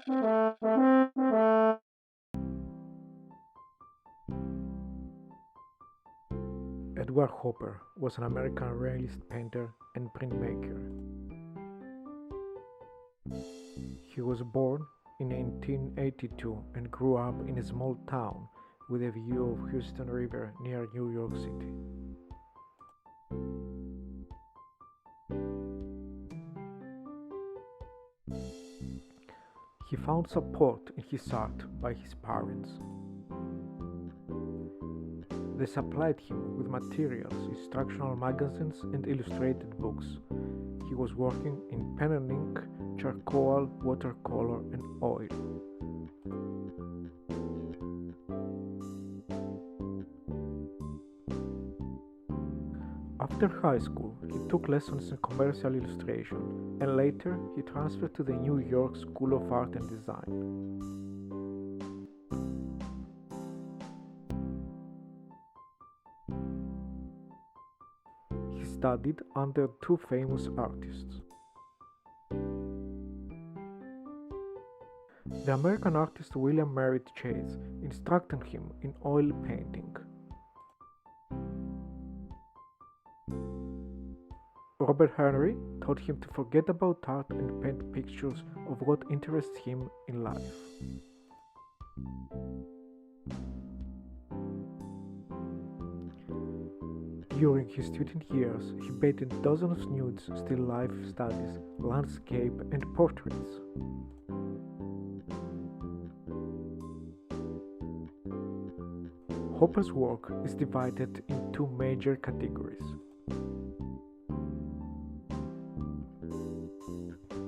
Edward Hopper was an American realist painter and printmaker. He was born in 1882 and grew up in a small town with a view of Hudson River near New York City. He found support in his art by his parents. They supplied him with materials, instructional magazines, and illustrated books. He was working in pen and ink, charcoal, watercolor, and oil. After high school, he took lessons in commercial illustration, and later he transferred to the New York School of Art and Design. He studied under two famous artists. The American artist William Merritt Chase instructed him in oil painting. Robert Henry taught him to forget about art and paint pictures of what interests him in life. During his student years, he painted dozens of nudes, still life studies, landscape, and portraits. Hopper's work is divided in two major categories.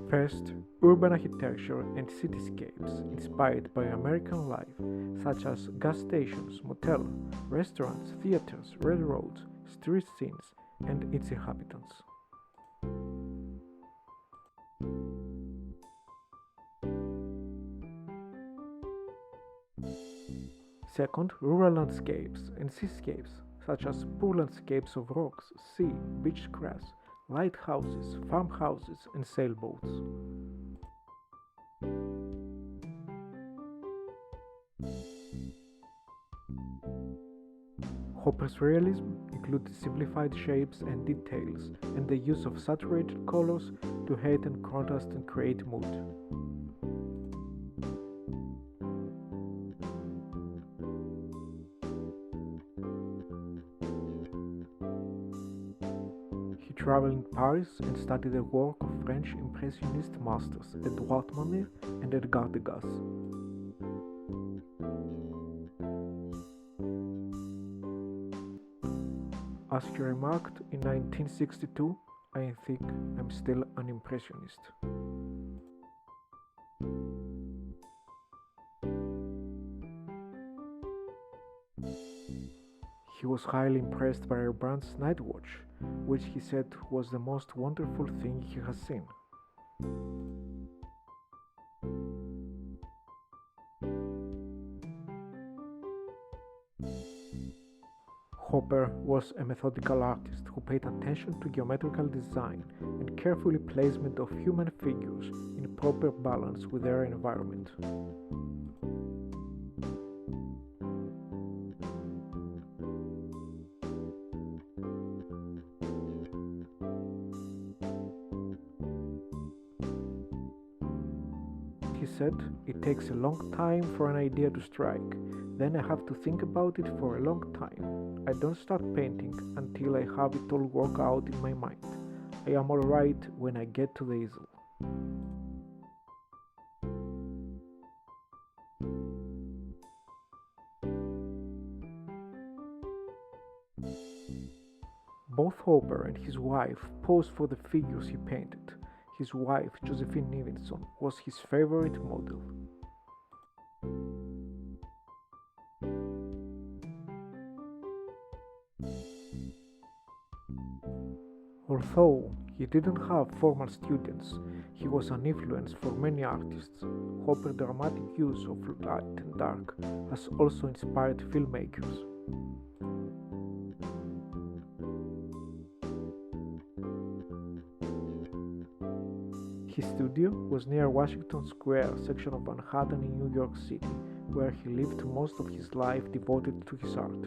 First, urban architecture and cityscapes inspired by American life, such as gas stations, motels, restaurants, theaters, railroads, street scenes, and its inhabitants. Second, rural landscapes and seascapes, such as poor landscapes of rocks, sea, beach grass, lighthouses, farmhouses, and sailboats. Hopper's realism included simplified shapes and details, and the use of saturated colors to heighten contrast and create mood. He traveled in Paris and studied the work of French Impressionist masters Edouard Manet and Edgar Degas. As he remarked in 1962, "I think I'm still an impressionist." He was highly impressed by Rembrandt's Night Watch, which he said was the most wonderful thing he has seen. Hopper was a methodical artist who paid attention to geometrical design and carefully placement of human figures in proper balance with their environment. He said, "It takes a long time for an idea to strike. Then I have to think about it for a long time. I don't start painting until I have it all worked out in my mind. I am alright when I get to the easel." Both Hopper and his wife posed for the figures he painted. His wife, Josephine Nivenson, was his favorite model. Although he didn't have formal students, he was an influence for many artists. Hopper's dramatic use of light and dark has also inspired filmmakers. His studio was near Washington Square section of Manhattan in New York City, where he lived most of his life devoted to his art.